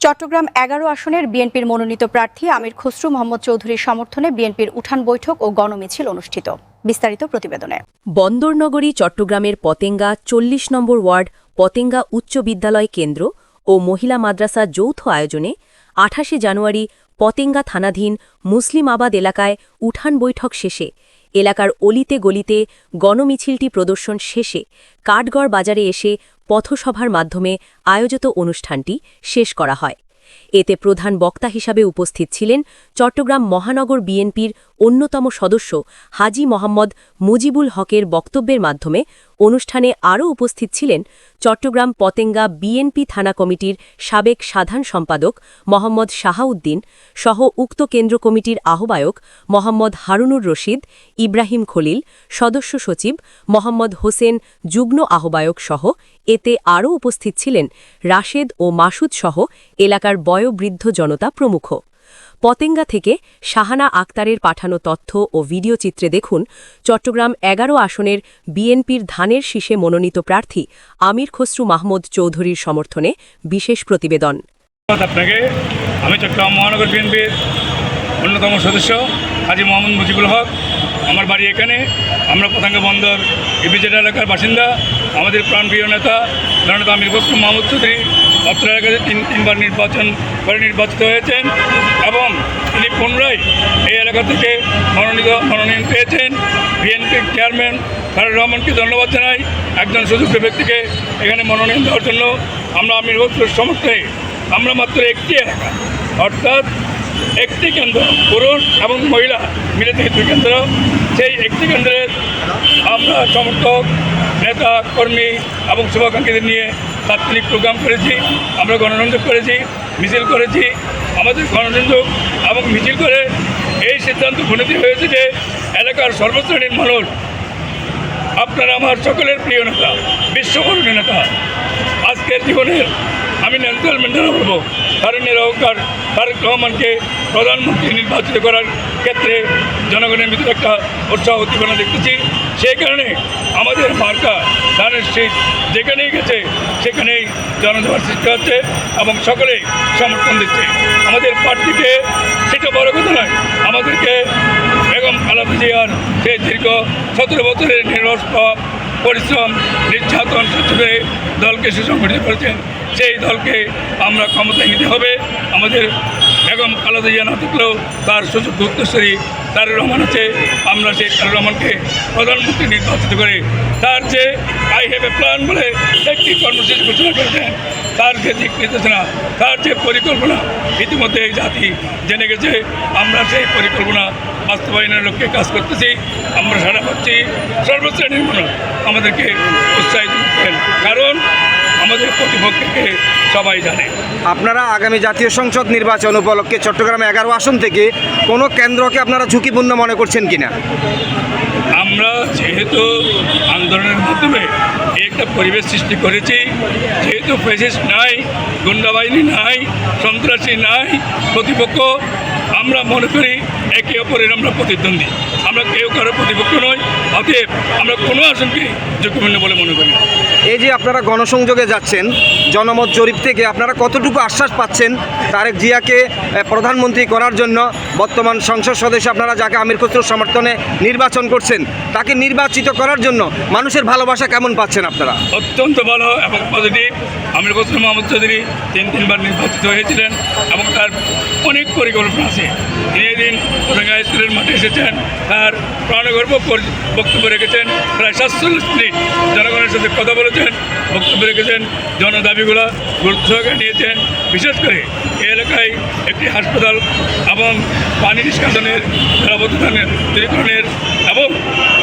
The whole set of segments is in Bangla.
চট্টগ্রাম ১১ আসনের বিএনপির মনোনীত প্রার্থী আমির খসরু মোহাম্মদ চৌধুরীর সমর্থনে বিএনপির উঠান বৈঠক ও গণমিছিল অনুষ্ঠিত। বিস্তারিত প্রতিবেদনে। বন্দরনগরী চট্টগ্রামের পতেঙ্গা ৪০ নম্বর ওয়ার্ড পতেঙ্গা উচ্চ বিদ্যালয় কেন্দ্র ও মহিলা মাদ্রাসা যৌথ আয়োজনে ২৮ জানুয়ারি পতেঙ্গা থানাধীন মুসলিমাবাদ এলাকায় উঠান বৈঠক শেষে এলাকার অলিতে গলিতে গণমিছিলটি প্রদর্শন শেষে কাঠগড় বাজারে এসে পথসভার মাধ্যমে আয়োজিত অনুষ্ঠানটি শেষ করা হয়। এতে প্রধান বক্তা হিসাবে উপস্থিত ছিলেন চট্টগ্রাম মহানগর বিএনপির অন্যতম সদস্য হাজী মোহাম্মদ মুজিবুল হকের বক্তব্যের মাধ্যমে অনুষ্ঠানে আরও উপস্থিত ছিলেন চট্টগ্রাম পতেঙ্গা বিএনপি থানা কমিটির সাবেক সাধারণ সম্পাদক মোহাম্মদ শাহাউদ্দিন সহ উক্ত কেন্দ্র কমিটির আহ্বায়ক মোহাম্মদ হারুনুর রশিদ, ইব্রাহিম খলিল, সদস্য সচিব মোহাম্মদ হোসেন, যুগ্ম আহ্বায়ক সহ এতে আরও উপস্থিত ছিলেন রাশেদ ও মাসুদ সহ এলাকার বয়োবৃদ্ধ জনতা প্রমুখ। পতেঙ্গা থেকে শাহানা আক্তারের পাঠানো তথ্য ও ভিডিও চিত্রে দেখুন চট্টগ্রাম ১১ আসনের বিএনপির ধানের শীষে মনোনীত প্রার্থী আমির খসরু মাহমুদ চৌধুরীর সমর্থনে বিশেষ প্রতিবেদন। আপনাকে আমি চট্টগ্রাম মহানগর বিএনপির অন্যতম সদস্য হাজী মোহাম্মদ মুজিবুল হক। আমার বাড়ি এখানে। আমরা পতেঙ্গা বন্দর ইপিজেড এলাকার বাসিন্দা। আমাদের প্রাণপ্রিয় নেতা জননেতা আমির খসরু মাহমুদ চৌধুরী অত্র এলাকাতে তিনবার নির্বাচিত হয়েছেন এবং তিনি পুনরায় এই এলাকা থেকে মনোনয়ন পেয়েছেন। বিএনপির চেয়ারম্যান তারেক রহমানকে ধন্যবাদ জানাই একজন সুযোগ্য ব্যক্তিকে এখানে মনোনয়ন দেওয়ার জন্য। আমরা আমির খসরুর সমর্থনে আমরা মাত্র একটি এলাকা, অর্থাৎ একটি কেন্দ্র, পুরুষ এবং মহিলা মিলে থেকে দুই কেন্দ্র, সেই একটি কেন্দ্রের আমরা সমর্থক নেতা কর্মী এবং শুভাকাঙ্ক্ষীদের নিয়ে তাৎক্ষণিক প্রোগ্রাম করেছি। আমরা গণসংযোগ করেছি, মিছিল করেছি। আমাদের গণসংযোগ এবং মিছিল করে এই সিদ্ধান্ত উপনীত হয়েছে যে এলাকার সর্বশ্রেণীর মানুষ, আপনারা আমার সকলের প্রিয় নেতা, বিশ্বকরণীয় নেতা, আজকের জীবনের আমি ন্যাশনাল মেন্টেন করবো কারণের অহংকার তারেক রহমানকে প্রধানমন্ত্রী নির্বাচিত করার ক্ষেত্রে জনগণের ভিতরে একটা উৎসাহ উদ্দীপনা দেখতেছি। সেই কারণে আমাদের মার্কা ধানের শীষ যেখানেই গেছে সেখানেই জনসভার সৃষ্টি হচ্ছে এবং সকলেই সমর্থন দিচ্ছে আমাদের প্রার্থীকে। সেটা বড় কথা নয়, আমাদেরকে বেগম খালেদা জিয়ার সেই দীর্ঘ ১৭ বছরের নিরস পরিশ্রম নির্যাতন সহ্য করে দলকে সুসংগঠিত করেছেন। সেই দলকে আমরা ক্ষমতায় নিতে হবে। আমাদের বেগম খালেদা জিয়া না থাকলেও তার সুযোগ্য উত্তরসূরি তারেক রহমান আছে। আমরা সেই তারেক রহমানকে প্রধানমন্ত্রী নির্বাচিত করে তার যে আই হ্যাভ এ প্ল্যান বলে একটি কর্মসূচি ঘোষণা করেছেন, তার যে দিক নির্দেশনা, তার যে পরিকল্পনা ইতিমধ্যে এই জাতি জেনে গেছে। আমরা সেই পরিকল্পনা বাস্তবায়নের লক্ষ্যে কাজ করতেছি। আমরা সারা পাচ্ছি সর্বশ্রেণীর মানুষ আমাদেরকে উৎসাহিত করছেন, কারণ আমাদের প্রতিপক্ষকে সবাই জানে। আপনারা আগামী জাতীয় সংসদ নির্বাচন উপলক্ষে চট্টগ্রাম ১১ আসন থেকে কোনো কেন্দ্রকে আপনারা ঝুঁকিপূর্ণ মনে করছেন কিনা? আমরা যেহেতু আন্দোলনের মাধ্যমে একটা পরিবেশ সৃষ্টি করেছি, যেহেতু ফ্যাসিস্ট নাই, গুন্ডাবাহিনী নাই, সন্ত্রাসী নাই, প্রতিপক্ষ, আমরা মনে করি একে অপরের আমরা প্রতিদ্বন্দ্বী, আমরা কেউ কারো প্রতিপক্ষ নয়। অতএব আমরা কোনো আসনকে ঝুঁকিপূর্ণ বলে মনে করি। এই যে আপনারা গণসংযোগে যাচ্ছেন, জনমত জরিপ থেকে আপনারা কতটুকু আশ্বাস পাচ্ছেন তারেক জিয়াকে প্রধানমন্ত্রী করার জন্য? বর্তমান সংসদ সদস্য আপনারা যাকে আমির খসরুর সমর্থনে নির্বাচন করছেন, তাকে নির্বাচিত করার জন্য মানুষের ভালোবাসা কেমন পাচ্ছেন আপনারা? অত্যন্ত ভালো এবং পজিটিভ। আমির খসরু মাহমুদ চৌধুরী তিনবার নির্বাচিত হয়েছিলেন এবং তার অনেক পরিকল্পনা আছে। তিনি এদিন পতেঙ্গা স্কুলের মাঠে এসেছেন, তার প্রাণগর্ভ বক্তব্য রেখেছেন, প্রায় ৪৭ মিনিট জনগণের সাথে কথা বলেছেন, বক্তব্য রেখেছেন, জনদাবিগুলো গুরুত্ব সহকারে নিয়েছেন। বিশেষ করে এই এলাকায় একটি হাসপাতাল এবং পানি নিষ্কাশনের জলাবদ্ধতার দূরীকরণের এবং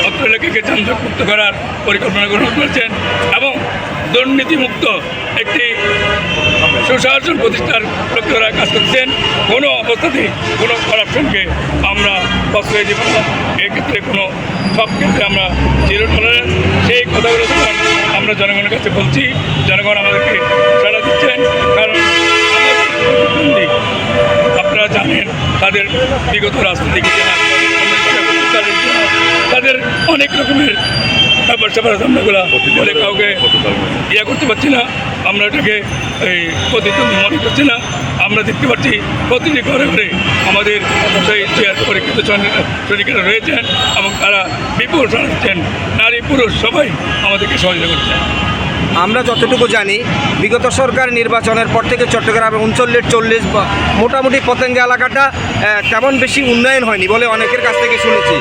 অত্র এলাকাকে যানজটমুক্ত করার পরিকল্পনা গ্রহণ করেছেন এবং দুর্নীতিমুক্ত একটি সুশাসন প্রতিষ্ঠার লক্ষ্যে কাজ করছেন। কোনো অবস্থাতেই কোনো করাপশনকে আমরা প্রশ্রয় দেব না। এক্ষেত্রে সব ক্ষেত্রে আমরা জিরো টলারেন্স। সেই কথাগুলো আমরা জনগণের কাছে বলছি, জনগণ আমাদেরকে সাড়া দিচ্ছেন, কারণ আমাদের প্রতিদ্বন্দ্বী আপনারা জানেন তাদের বিগত রাজনৈতিক তাদের অনেক রকমের ব্যাপার স্যাপার আমরাগুলো বলে কাউকে করতে পারছি না। আমরা এটাকে প্রতিদ্বন্দ্বী মনে করছি না। আমরা দেখতে পাচ্ছি প্রতিটি ঘরে ঘরে আমাদের সেই চেয়ার পরীক্ষিত শ্রমিকেরা রয়েছেন এবং তারা বিপুল দিচ্ছেন। নারী পুরুষ সবাই আমাদেরকে সহযোগিতা করছেন। আমরা যতটুকু জানি বিগত সরকার নির্বাচনের পর থেকে চট্টগ্রামে 39-40 মোটামুটি পতেঙ্গা এলাকাটা তেমন বেশি উন্নয়ন হয়নি বলে অনেকের কাছ থেকে শুনেছি।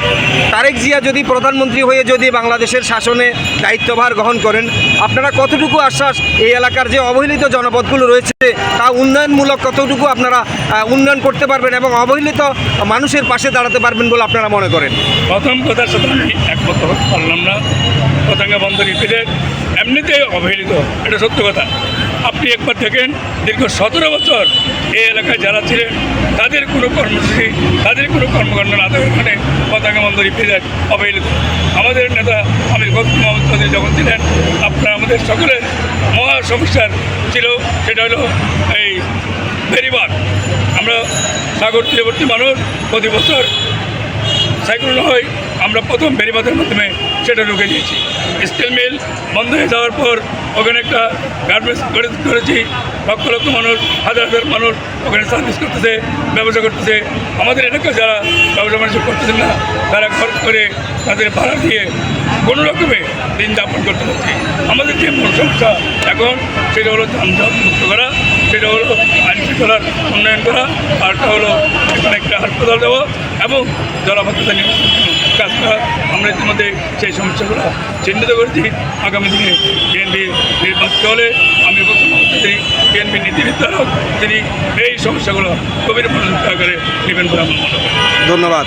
তারেক জিয়া যদি প্রধানমন্ত্রী হয়ে যদি বাংলাদেশের শাসনে দায়িত্বভার গ্রহণ করেন, আপনারা কতটুকু আশ্বাস এই এলাকার যে অবহেলিত জনপদগুলো রয়েছে তা উন্নয়নমূলক কতটুকু আপনারা উন্নয়ন করতে পারবেন এবং অবহেলিত মানুষের পাশে দাঁড়াতে পারবেন বলে আপনারা মনে করেন? প্রথম কথার সাথে আমি একমত হতে পারলাম না। পতেঙ্গা বন্দর ইপিজেড এমনিতেই অবহেলিত, এটা সত্য কথা। আপনি একবার দেখেন দীর্ঘ 17 বছর এই এলাকায় যারা ছিলেন তাদের কোনো কর্মসূচি, তাদের কোনো কর্মকাণ্ড না থাকার কারণে পতেঙ্গা বন্দর ইপিজেড অবহেলিত। আমাদের নেতা আমির খসরু মোহাম্মদ চৌধুরী যখন ছিলেন, আপনার আমাদের সকলের মহা সমস্যার ছিল সেটা হলো এই বেড়িবাঁধ। আমরা সাগর তীরবর্তী মানুষ, প্রতি বছর সাইক্লোন হয়, আমরা প্রথম বেড়িবাঁধের মাধ্যমে সেটা রুখে দিয়েছি। স্টিল মিল বন্ধ হয়ে যাওয়ার পর ওখানে একটা গার্মেন্টস করেছি, লক্ষ লক্ষ মানুষ, হাজার হাজার মানুষ ওখানে সার্ভিস করতেছে, ব্যবসা করতেছে। আমাদের এলাকায় যারা ব্যবসা বাণিজ্য করতেছেন না, তারা ঘর করে তাদের ভাড়া দিয়ে কোনো রকমে দিন যাপন করতে পারছি। আমাদের যে মূল সমস্যা এখন সেটা হলো যানজট মুক্ত করা, সেটা হলো আইন শৃঙ্খলার উন্নয়ন করা, আরটা হলো এখানে একটা হাসপাতাল দেওয়া এবং জলাবদ্ধতা নিয়ন্ত্রণ কাজ করা। আমরা ইতিমধ্যে সেই সমস্যাগুলো চিহ্নিত করেছি। আগামী দিনে বিএনপির নির্বাচিত হলে আমি বিএনপির নীতি নির্ধারক, তিনি এই সমস্যাগুলো গভীর মনোযোগ সহকারে নেবেন বলে আমার মনে হয়। ধন্যবাদ।